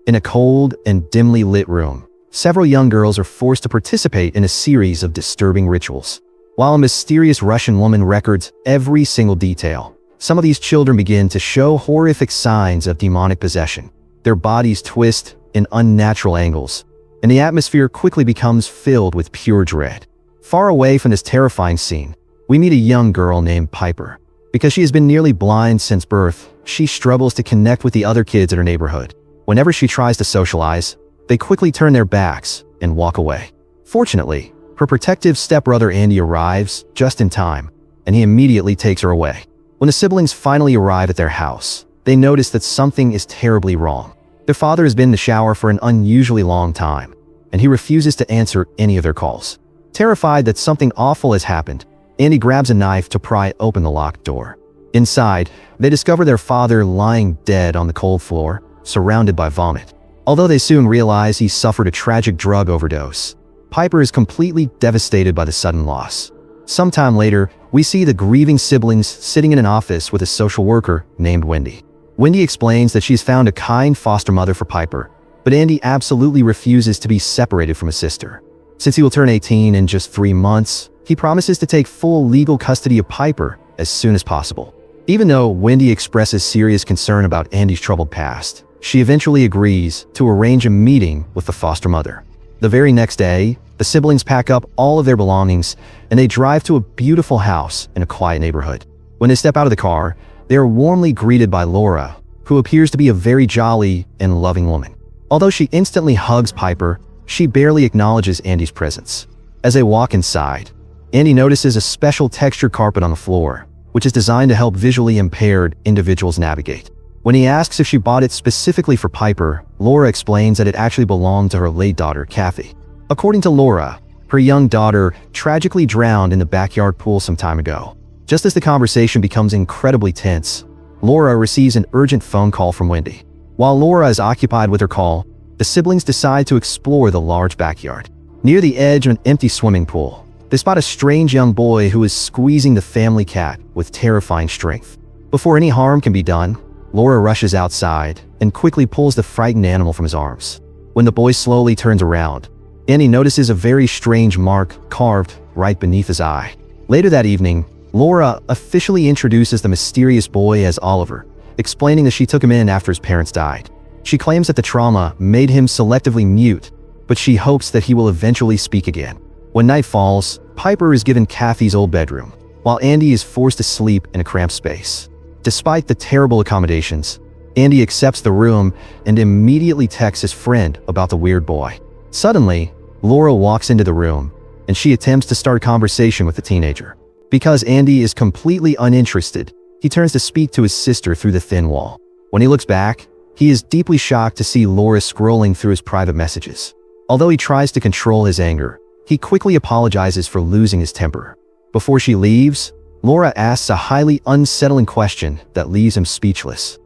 In a cold and dimly lit room, several young girls are forced to participate in a series of disturbing rituals. While a mysterious Russian woman records every single detail, some of these children begin to show horrific signs of demonic possession. Their bodies twist in unnatural angles, and the atmosphere quickly becomes filled with pure dread. Far away from this terrifying scene, we meet a young girl named Piper. Because she has been nearly blind since birth, she struggles to connect with the other kids in her neighborhood. Whenever she tries to socialize, they quickly turn their backs and walk away. Fortunately, her protective stepbrother Andy arrives just in time, and he immediately takes her away. When the siblings finally arrive at their house, they notice that something is terribly wrong. Their father has been in the shower for an unusually long time, and he refuses to answer any of their calls. Terrified that something awful has happened, Andy grabs a knife to pry open the locked door. Inside, they discover their father lying dead on the cold floor, surrounded by vomit. Although they soon realize he suffered a tragic drug overdose, Piper is completely devastated by the sudden loss. Sometime later, we see the grieving siblings sitting in an office with a social worker named Wendy. Wendy explains that she's found a kind foster mother for Piper, but Andy absolutely refuses to be separated from his sister. Since he will turn 18 in just 3 months, he promises to take full legal custody of Piper as soon as possible. Even though Wendy expresses serious concern about Andy's troubled past, she eventually agrees to arrange a meeting with the foster mother. The very next day, the siblings pack up all of their belongings and they drive to a beautiful house in a quiet neighborhood. When they step out of the car, they are warmly greeted by Laura, who appears to be a very jolly and loving woman. Although she instantly hugs Piper, she barely acknowledges Andy's presence. As they walk inside, Andy notices a special textured carpet on the floor, which is designed to help visually impaired individuals navigate. When he asks if she bought it specifically for Piper, Laura explains that it actually belonged to her late daughter, Kathy. According to Laura, her young daughter tragically drowned in the backyard pool some time ago. Just as the conversation becomes incredibly tense, Laura receives an urgent phone call from Wendy. While Laura is occupied with her call, the siblings decide to explore the large backyard. Near the edge of an empty swimming pool, they spot a strange young boy who is squeezing the family cat with terrifying strength. Before any harm can be done, Laura rushes outside and quickly pulls the frightened animal from his arms. When the boy slowly turns around, Andy notices a very strange mark carved right beneath his eye. Later that evening, Laura officially introduces the mysterious boy as Oliver, explaining that she took him in after his parents died. She claims that the trauma made him selectively mute, but she hopes that he will eventually speak again. When night falls, Piper is given Kathy's old bedroom, while Andy is forced to sleep in a cramped space. Despite the terrible accommodations, Andy accepts the room and immediately texts his friend about the weird boy. Suddenly, Laura walks into the room, and she attempts to start a conversation with the teenager. Because Andy is completely uninterested, he turns to speak to his sister through the thin wall. When he looks back, he is deeply shocked to see Laura scrolling through his private messages. Although he tries to control his anger, he quickly apologizes for losing his temper. Before she leaves, Laura asks a highly unsettling question that leaves him speechless.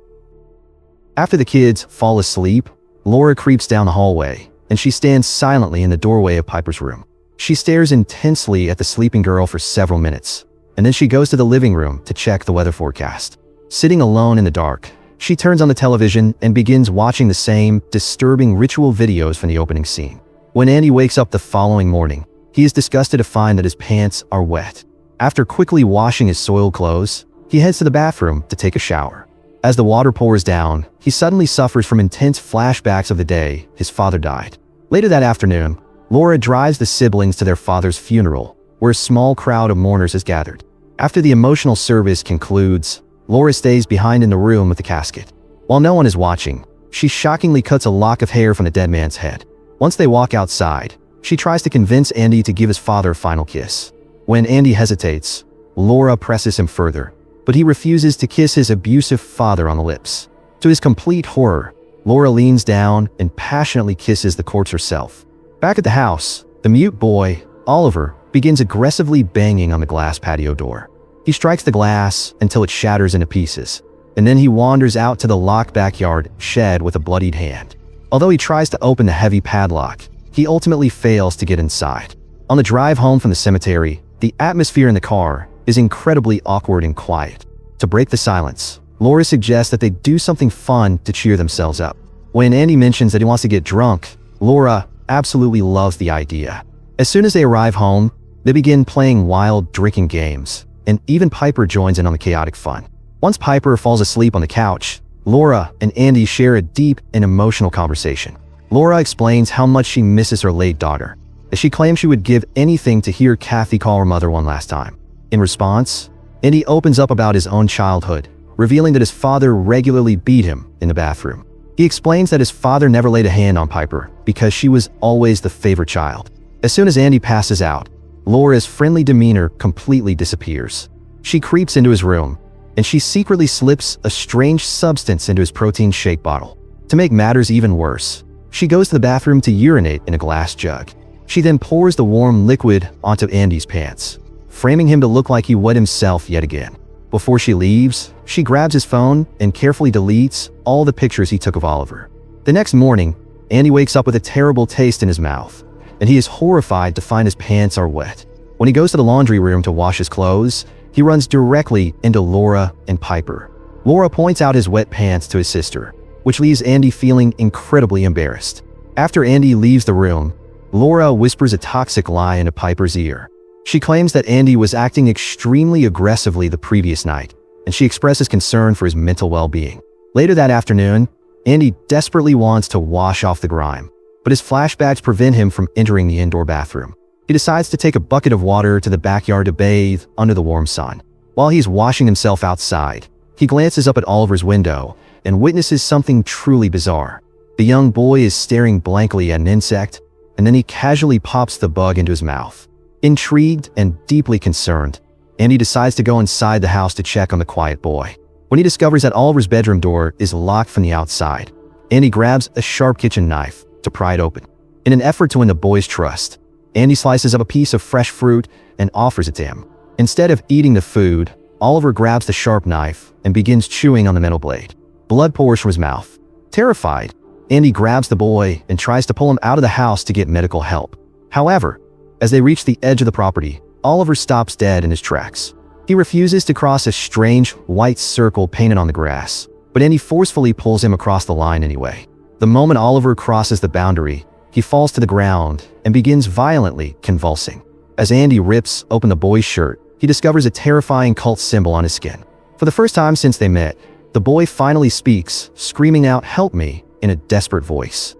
After the kids fall asleep, Laura creeps down the hallway, and she stands silently in the doorway of Piper's room. She stares intensely at the sleeping girl for several minutes, and then she goes to the living room to check the weather forecast. Sitting alone in the dark, she turns on the television and begins watching the same disturbing ritual videos from the opening scene. When Andy wakes up the following morning, he is disgusted to find that his pants are wet. After quickly washing his soiled clothes, he heads to the bathroom to take a shower. As the water pours down, he suddenly suffers from intense flashbacks of the day his father died. Later that afternoon, Laura drives the siblings to their father's funeral, where a small crowd of mourners has gathered. After the emotional service concludes, Laura stays behind in the room with the casket. While no one is watching, she shockingly cuts a lock of hair from the dead man's head. Once they walk outside, she tries to convince Andy to give his father a final kiss. When Andy hesitates, Laura presses him further, but he refuses to kiss his abusive father on the lips. To his complete horror, Laura leans down and passionately kisses the corpse herself. Back at the house, the mute boy, Oliver, begins aggressively banging on the glass patio door. He strikes the glass until it shatters into pieces, and then he wanders out to the locked backyard shed with a bloodied hand. Although he tries to open the heavy padlock, he ultimately fails to get inside. On the drive home from the cemetery, the atmosphere in the car is incredibly awkward and quiet. To break the silence, Laura suggests that they do something fun to cheer themselves up. When Andy mentions that he wants to get drunk, Laura absolutely loves the idea. As soon as they arrive home, they begin playing wild drinking games, and even Piper joins in on the chaotic fun. Once Piper falls asleep on the couch, Laura and Andy share a deep and emotional conversation. Laura explains how much she misses her late daughter, as she claims she would give anything to hear Kathy call her mother one last time. In response, Andy opens up about his own childhood, revealing that his father regularly beat him in the bathroom. He explains that his father never laid a hand on Piper because she was always the favorite child. As soon as Andy passes out, Laura's friendly demeanor completely disappears. She creeps into his room, and she secretly slips a strange substance into his protein shake bottle. To make matters even worse, she goes to the bathroom to urinate in a glass jug. She then pours the warm liquid onto Andy's pants, framing him to look like he wet himself yet again. Before she leaves, she grabs his phone and carefully deletes all the pictures he took of Oliver. The next morning, Andy wakes up with a terrible taste in his mouth, and he is horrified to find his pants are wet. When he goes to the laundry room to wash his clothes, he runs directly into Laura and Piper. Laura points out his wet pants to his sister, which leaves Andy feeling incredibly embarrassed. After Andy leaves the room, Laura whispers a toxic lie into Piper's ear. She claims that Andy was acting extremely aggressively the previous night, and she expresses concern for his mental well-being. Later that afternoon, Andy desperately wants to wash off the grime, but his flashbacks prevent him from entering the indoor bathroom. He decides to take a bucket of water to the backyard to bathe under the warm sun. While he's washing himself outside, he glances up at Oliver's window and witnesses something truly bizarre. The young boy is staring blankly at an insect, and then he casually pops the bug into his mouth. Intrigued and deeply concerned, Andy decides to go inside the house to check on the quiet boy. When he discovers that Oliver's bedroom door is locked from the outside, Andy grabs a sharp kitchen knife to pry it open. In an effort to win the boy's trust, Andy slices up a piece of fresh fruit and offers it to him. Instead of eating the food, Oliver grabs the sharp knife and begins chewing on the metal blade. Blood pours from his mouth. Terrified, Andy grabs the boy and tries to pull him out of the house to get medical help. However, as they reach the edge of the property, Oliver stops dead in his tracks. He refuses to cross a strange white circle painted on the grass, but Andy forcefully pulls him across the line anyway. The moment Oliver crosses the boundary, he falls to the ground and begins violently convulsing. As Andy rips open the boy's shirt, he discovers a terrifying cult symbol on his skin. For the first time since they met, the boy finally speaks, screaming out, "Help me," in a desperate voice.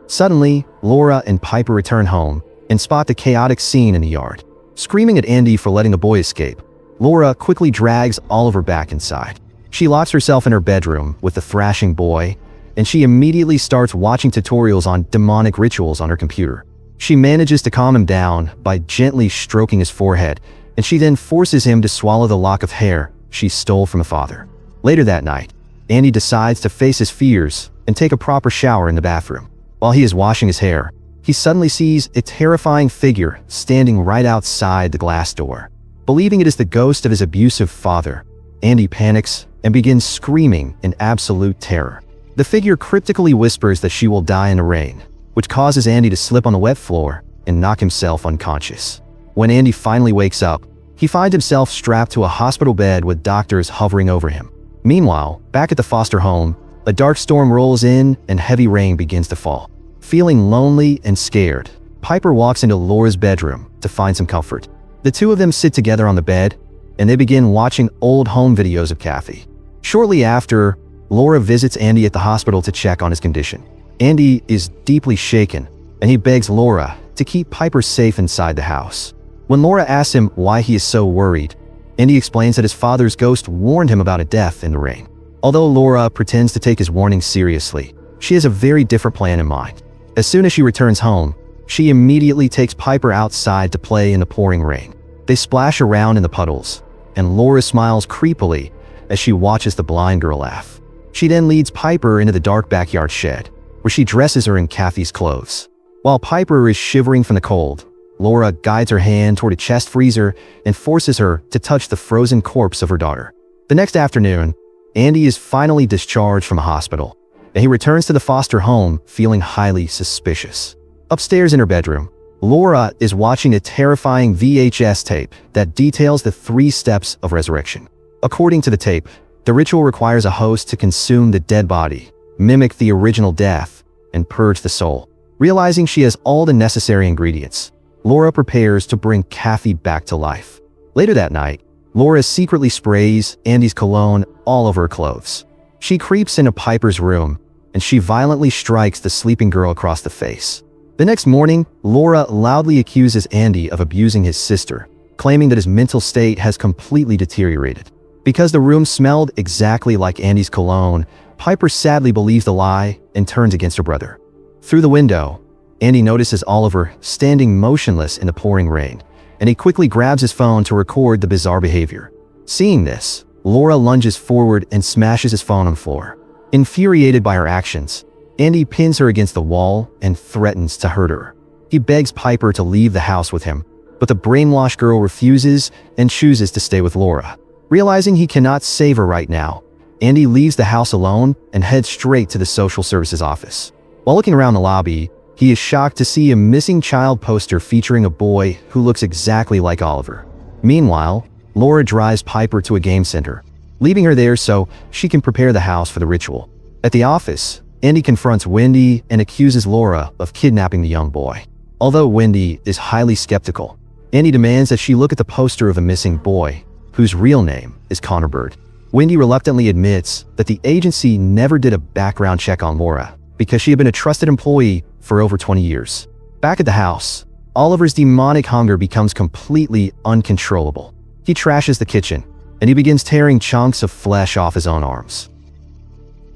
Suddenly, Laura and Piper return home and spot the chaotic scene in the yard. Screaming at Andy for letting the boy escape, Laura quickly drags Oliver back inside. She locks herself in her bedroom with the thrashing boy, and she immediately starts watching tutorials on demonic rituals on her computer. She manages to calm him down by gently stroking his forehead, and she then forces him to swallow the lock of hair she stole from the father. Later that night, Andy decides to face his fears and take a proper shower in the bathroom. While he is washing his hair, he suddenly sees a terrifying figure standing right outside the glass door. Believing it is the ghost of his abusive father, Andy panics and begins screaming in absolute terror. The figure cryptically whispers that she will die in the rain, which causes Andy to slip on the wet floor and knock himself unconscious. When Andy finally wakes up, he finds himself strapped to a hospital bed with doctors hovering over him. Meanwhile, back at the foster home, a dark storm rolls in and heavy rain begins to fall. Feeling lonely and scared, Piper walks into Laura's bedroom to find some comfort. The two of them sit together on the bed, and they begin watching old home videos of Kathy. Shortly after, Laura visits Andy at the hospital to check on his condition. Andy is deeply shaken, and he begs Laura to keep Piper safe inside the house. When Laura asks him why he is so worried, Andy explains that his father's ghost warned him about a death in the rain. Although Laura pretends to take his warning seriously, she has a very different plan in mind. As soon as she returns home, she immediately takes Piper outside to play in the pouring rain. They splash around in the puddles, and Laura smiles creepily as she watches the blind girl laugh. She then leads Piper into the dark backyard shed, where she dresses her in Kathy's clothes. While Piper is shivering from the cold, Laura guides her hand toward a chest freezer and forces her to touch the frozen corpse of her daughter. The next afternoon, Andy is finally discharged from a hospital, and he returns to the foster home feeling highly suspicious. Upstairs in her bedroom, Laura is watching a terrifying VHS tape that details the 3 steps of resurrection. According to the tape, the ritual requires a host to consume the dead body mimic the original death, and purge the soul. Realizing she has all the necessary ingredients, Laura prepares to bring Kathy back to life. Later that night, Laura secretly sprays Andy's cologne all over her clothes. She creeps into Piper's room, and she violently strikes the sleeping girl across the face. The next morning, Laura loudly accuses Andy of abusing his sister, claiming that his mental state has completely deteriorated. Because the room smelled exactly like Andy's cologne, Piper sadly believes the lie and turns against her brother. Through the window, Andy notices Oliver standing motionless in the pouring rain, and he quickly grabs his phone to record the bizarre behavior. Seeing this, Laura lunges forward and smashes his phone on the floor. Infuriated by her actions, Andy pins her against the wall and threatens to hurt her. He begs Piper to leave the house with him, but the brainwashed girl refuses and chooses to stay with Laura. Realizing he cannot save her right now, Andy leaves the house alone and heads straight to the social services office. While looking around the lobby, he is shocked to see a missing child poster featuring a boy who looks exactly like Oliver. Meanwhile, Laura drives Piper to a game center, leaving her there so she can prepare the house for the ritual. At the office, Andy confronts Wendy and accuses Laura of kidnapping the young boy. Although Wendy is highly skeptical, Andy demands that she look at the poster of a missing boy, whose real name is Connor Bird. Wendy reluctantly admits that the agency never did a background check on Laura because she had been a trusted employee for over 20 years. Back at the house, Oliver's demonic hunger becomes completely uncontrollable. He trashes the kitchen, and he begins tearing chunks of flesh off his own arms.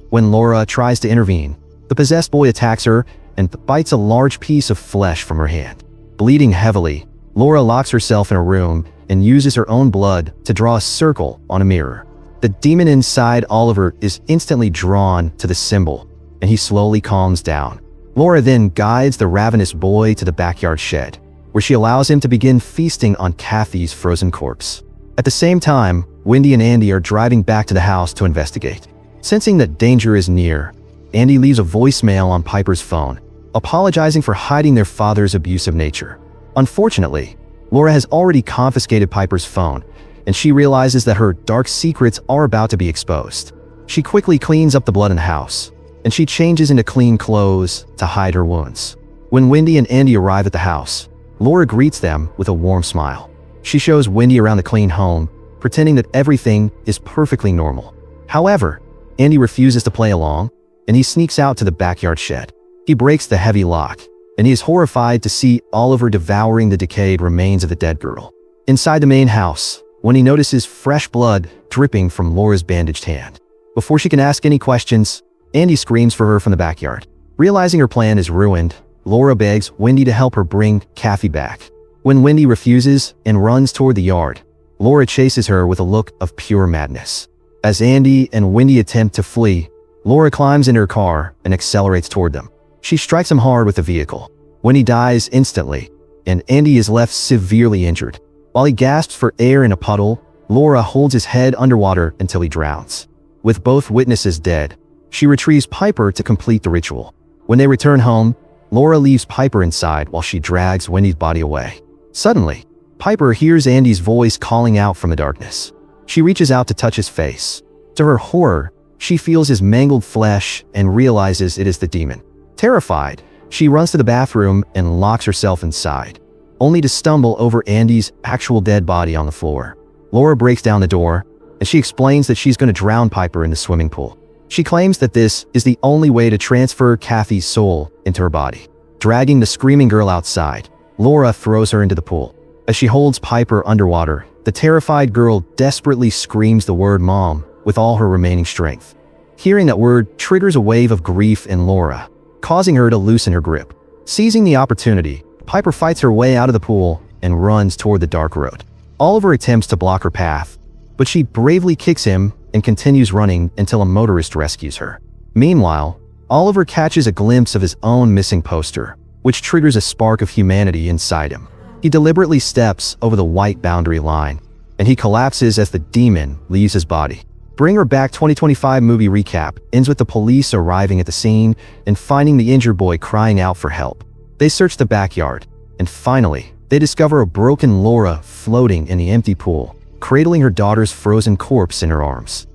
When Laura tries to intervene, the possessed boy attacks her and bites a large piece of flesh from her hand. Bleeding heavily, Laura locks herself in a room and uses her own blood to draw a circle on a mirror. The demon inside Oliver is instantly drawn to the symbol, and he slowly calms down. Laura then guides the ravenous boy to the backyard shed, where she allows him to begin feasting on Kathy's frozen corpse. At the same time, Wendy and Andy are driving back to the house to investigate. Sensing that danger is near, Andy leaves a voicemail on Piper's phone, apologizing for hiding their father's abusive nature. Unfortunately, Laura has already confiscated Piper's phone, and she realizes that her dark secrets are about to be exposed. She quickly cleans up the blood in the house, and she changes into clean clothes to hide her wounds. When Wendy and Andy arrive at the house, Laura greets them with a warm smile. She shows Wendy around the clean home, pretending that everything is perfectly normal. However, Andy refuses to play along, and he sneaks out to the backyard shed. He breaks the heavy lock, and he is horrified to see Oliver devouring the decayed remains of the dead girl. Inside the main house, when he notices fresh blood dripping from Laura's bandaged hand. Before she can ask any questions, Andy screams for her from the backyard. Realizing her plan is ruined, Laura begs Wendy to help her bring Kathy back. When Wendy refuses and runs toward the yard, Laura chases her with a look of pure madness. As Andy and Wendy attempt to flee, Laura climbs into her car and accelerates toward them. She strikes him hard with the vehicle. Wendy dies instantly, and Andy is left severely injured. While he gasps for air in a puddle, Laura holds his head underwater until he drowns. With both witnesses dead, she retrieves Piper to complete the ritual. When they return home, Laura leaves Piper inside while she drags Wendy's body away. Suddenly, Piper hears Andy's voice calling out from the darkness. She reaches out to touch his face. To her horror, she feels his mangled flesh and realizes it is the demon. Terrified, she runs to the bathroom and locks herself inside, only to stumble over Andy's actual dead body on the floor. Laura breaks down the door, and she explains that she's going to drown Piper in the swimming pool. She claims that this is the only way to transfer Kathy's soul into her body. Dragging the screaming girl outside, Laura throws her into the pool. As she holds Piper underwater, the terrified girl desperately screams the word "Mom" with all her remaining strength. Hearing that word triggers a wave of grief in Laura, causing her to loosen her grip. Seizing the opportunity, Piper fights her way out of the pool and runs toward the dark road. Oliver attempts to block her path, but she bravely kicks him and continues running until a motorist rescues her. Meanwhile, Oliver catches a glimpse of his own missing poster, which triggers a spark of humanity inside him. He deliberately steps over the white boundary line, and he collapses as the demon leaves his body. Bring Her Back 2025 movie recap ends with the police arriving at the scene and finding the injured boy crying out for help. They search the backyard, and finally, they discover a broken Laura floating in the empty pool, cradling her daughter's frozen corpse in her arms.